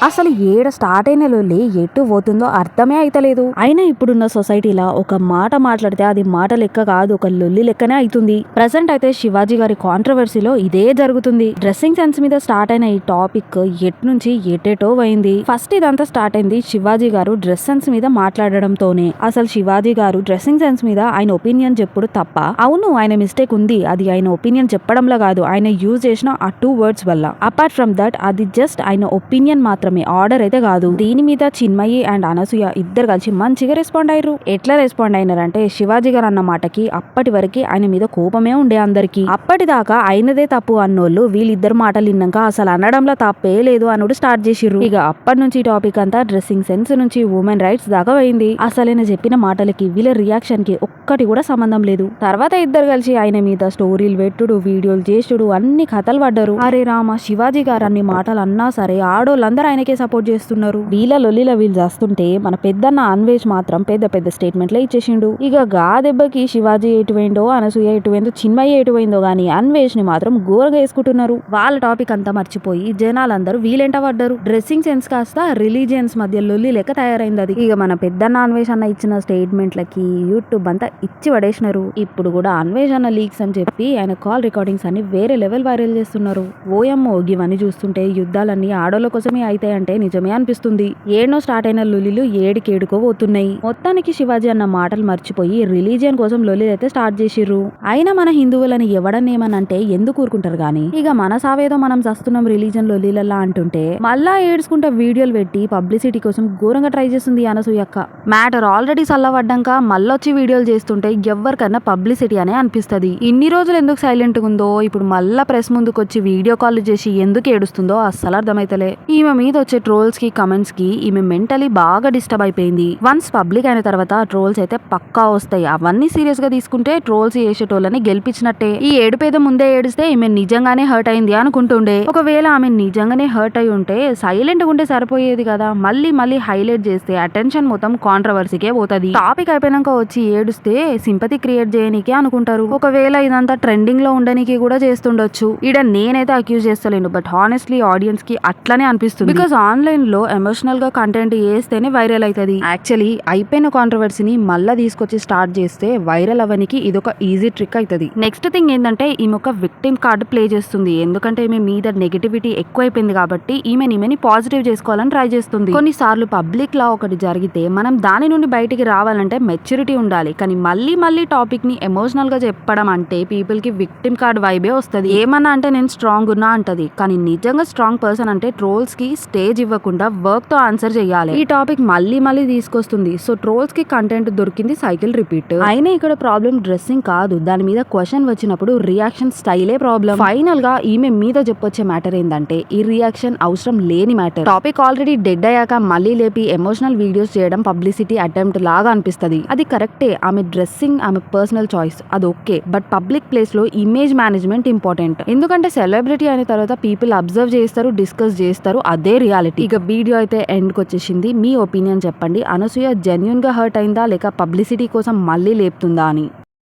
అసలు ఏడ స్టార్ట్ అయిన లొల్లి ఎటు పోతుందో అర్థమే అయితలేదు. అయినా ఇప్పుడున్న సొసైటీలో ఒక మాట మాట్లాడితే అది మాట లెక్క కాదు, ఒక లొల్లి లెక్కనే అవుతుంది. ప్రెసెంట్ అయితే శివాజీ గారి కాంట్రవర్సీలో ఇదే జరుగుతుంది. డ్రెస్సింగ్ సెన్స్ మీద స్టార్ట్ అయిన ఈ టాపిక్ ఎట్ నుంచి ఎటేటో పోయింది. ఫస్ట్ ఇదంతా స్టార్ట్ అయింది శివాజీ గారు డ్రెస్ సెన్స్ మీద మాట్లాడడంతోనే. అసలు శివాజీ గారు డ్రెస్సింగ్ సెన్స్ మీద ఆయన ఒపీనియన్ చెప్పుడు తప్ప? అవును, ఆయన మిస్టేక్ ఉంది. అది ఆయన ఒపీనియన్ చెప్పడంలో కాదు, ఆయన యూజ్ చేసిన ఆ 2 words వల్ల. అపార్ట్ ఫ్రమ్ దట్ అది జస్ట్ ఆయన ఒపీనియన్ మాత్రమే, ఆర్డర్ అయితే కాదు. దీని మీద చిన్మయి అండ్ అనసూయ ఇద్దరు కలిసి మంచిగా రెస్పాండ్ అయ్యారు. ఎట్లా రెస్పాండ్ అయినారంటే శివాజీ గారు అన్న మాటకి అప్పటి వరకు ఆయన మీద కోపమే ఉండే అందరికి. అప్పటిదాకా ఆయనదే తప్పు అన్నోళ్ళు వీళ్ళిద్దరు మాటలు విన్నాక అసలు అనడంలో తప్పే లేదు అనుడు స్టార్ట్ చేసిర్రు. ఇక అప్పటి నుంచి టాపిక్ అంతా డ్రెస్సింగ్ సెన్స్ నుంచి ఉమెన్ రైట్స్ దాకా పోయింది. అసలైన చెప్పిన మాటలకి వీళ్ళ రియాక్షన్ కి ఒక్కటి కూడా సంబంధం లేదు. తర్వాత ఇద్దరు కలిసి ఆయన మీద స్టోరీలు పెట్టుడు, వీడియోలు చేసుడు, అన్ని కథలు పడ్డారు. అరే రామ, శివాజీ గారు అన్ని మాటలు అన్నా సరే ఆడోళ్ళందరూ ఆయనకే సపోర్ట్ చేస్తున్నారు. వీళ్ళ లొల్లిల వీళ్ళు చేస్తుంటే మన పెద్దన్న అన్వేష్ మాత్రం పెద్ద పెద్ద స్టేట్మెంట్లే ఇచ్చేసిండు. ఇక గా దెబ్బకి శివాజీ ఎటువైందో, అనసూయ ఎటువైందో, చిన్మయ్య ఎటువైందో గానీ అన్వేష్ ని మాత్రం ఘోరగా వేసుకుంటున్నారు. వాళ్ళ టాపిక్ అంతా మర్చిపోయి జనాలందరూ వీలెంట పడ్డారు. డ్రెస్సింగ్ సెన్స్ కాస్త రిలీజియన్స్ మధ్య లొల్లి లెక్క తయారైంది అది. ఇక మన పెద్దన్న అన్వేష్ అన్న ఇచ్చిన స్టేట్మెంట్లకి యూట్యూబ్ అంతా ఇచ్చి పడేసినారు. ఇప్పుడు కూడా అన్వేష్ అన్న లీక్స్ అని చెప్పి ఆయన కాల్ రికార్డింగ్స్ అన్ని వేరే లెవెల్ వైరల్ చేస్తున్నారు. ఓయమ్మో, ఇవన్నీ చూస్తుంటే యుద్ధాలన్నీ ఆడోళ్ళ కోసమే అవుతాయంటే నిజమే అనిపిస్తుంది. ఏడనో స్టార్ట్ అయిన లొల్లిలు ఏడికేడుకో పోతున్నాయి. మొత్తానికి శివాజీ అన్న మాటలు మర్చిపోయి రిలీజియన్ కోసం లొల్లి అయితే స్టార్ట్ చేసిర్రు. అయినా మన హిందువులని ఎవడన్నేమనంటే ఎందుకు ఊరుకుంటారు గానీ, ఇక మన సావేదో మనం చస్తున్నాం రిలీజియన్ లొల్లిలలా అంటుంటే మళ్ళా ఏడ్చుకుంటే వీడియోలు పెట్టి పబ్లిసిటీ కోసం ఘోరంగా ట్రై చేస్తుంది అనసూయక్క. మ్యాటర్ ఆల్రెడీ చల్లబడ్డాక మళ్ళొచ్చి వీడియోలు చేస్తుంటే ఎవరికన్నా పబ్లిసిటీ అనే అనిపిస్తుంది. ఇన్ని రోజులు ఎందుకు సైలెంట్ గా ఉందో ఇప్పుడు మళ్ళా ప్రెస్ ముందుకు వచ్చి వీడియో కాల్ చేసి ఎందుకు ఏడుస్తుందో అస్సలు అర్థమైతలే. ఈమె మీద వచ్చే ట్రోల్స్ కి, కమెంట్స్ కి ఈమె మెంటలీ బాగా డిస్టర్బ్ అయిపోయింది. వన్స్ పబ్లిక్ అయిన తర్వాత ట్రోల్స్ అయితే పక్కా వస్తాయి. అవన్నీ సీరియస్ గా తీసుకుంటే ట్రోల్స్ చేసేటోళ్ళని గెలిపించినట్టే. ఈ ఏడుపేద ముందే ఏడిస్తే ఈమె నిజంగానే హర్ట్ అయింది అనుకుంటుండే. ఒకవేళ ఆమె నిజంగానే హర్ట్ అయి ఉంటే సైలెంట్ గా ఉంటే సరిపోయేది కదా. మళ్ళీ మళ్ళీ హైలైట్ చేస్తే అటెన్షన్ మొత్తం కాంట్రవర్సీకే పోతుంది. టాపిక్ అయిపోయినాక వచ్చి ఏడుస్తే సింపతి క్రియేట్ చేయనీకే అనుకుంటారు. ఒకవేళ ఇదంతా ట్రెండింగ్ లో ఉండడానికి కూడా చేస్తుండొచ్చు. ఈడ నేనైతే అక్యూజ్ చేస్తలేను, బట్ హానెస్ట్లీ ఆడియన్స్ కి అట్లనే అనిపిస్తుంది. బికాస్ ఆన్లైన్ లో ఎమోషనల్ గా కంటెంట్ చేస్తేనే వైరల్ అవుతుంది. యాక్చువల్లీ అయిపోయిన కాంట్రవర్సీని మళ్ళా తీసుకొచ్చి స్టార్ట్ చేస్తే వైరల్ అవ్వనికి ఇదొక ఈజీ ట్రిక్ అవుతుంది. నెక్స్ట్ థింగ్ ఏంటంటే ఈమె ఒక విక్టిమ్ కార్డ్ ప్లే చేస్తుంది. ఎందుకంటే ఈమె మీద నెగటివిటీ ఎక్కువైపోయింది కాబట్టి ఈమెని పాజిటివ్ చేసుకోవాలని ట్రై చేస్తుంది. కొన్నిసార్లు పబ్లిక్ లా ఒకటి జరిగితే మనం దాని నుండి బయటికి రావాలంటే మెచ్యూరిటీ ఉండాలి. కానీ మళ్ళీ మళ్ళీ టాపిక్ ని ఎమోషనల్ గా చెప్పడం అంటే పీపుల్ కి విక్టిమ్ కార్డ్ వైబే వస్తుంది. ఏమన్నా అంటే నేను స్ట్రాంగ్ ఉన్నా అంటది. కానీ నిజంగా స్ట్రాంగ్ పర్సన్ అంటే ట్రోల్స్ కి స్టేజ్ ఇవ్వకుండా వర్క్ తో ఆన్సర్ చేయాలి. ఈ టాపిక్ మళ్ళీ మళ్ళీ తీసుకొస్తుంది. సో ట్రోల్స్ కి కంటెంట్ దొరికింది, సైకిల్ రిపీట్. అయినా ఇక్కడ ప్రాబ్లం డ్రెస్సింగ్ కాదు, దాని మీద క్వశ్చన్ వచ్చినప్పుడు రియాక్షన్ స్టైలే ప్రాబ్లం. ఫైనల్ గా ఈమె మీద చెప్పొచ్చే మ్యాటర్ ఏంటంటే ఈ రియాక్షన్ అవసరం లేని మ్యాటర్. టాపిక్ ఆల్రెడీ డెడ్ అయ్యాక మళ్ళీ లేపి ఎమోషనల్ వీడియోస్ చేయడం పబ్లిసిటీ అటెంప్ట్ లాగా అనిపిస్తుంది. అది కరెక్టే, ఆమె డ్రెస్సింగ్ ఆమె పర్సనల్ చాయిస్, అది ఓకే. బట్ పబ్లిక్ ప్లేస్ లో ఇమేజ్ మేనేజ్మెంట్ ఇంపార్టెంట్. ఎందుకంటే సెలబ్రిటీ అయిన తర్వాత పీపుల్ అబ్జర్వ్ చేస్తారు, డిస్కస్ చేస్తారు, అదే రియాలిటీ. ఇక వీడియో అయితే ఎండ్ కి వచ్చేసింది. మీ ఒపీనియన్ చెప్పండి. అనసూయ జెన్యూన్ గా హర్ట్ అయిందా లేక పబ్లిసిటీ కోసం మళ్ళీ లేపుతుందా అని.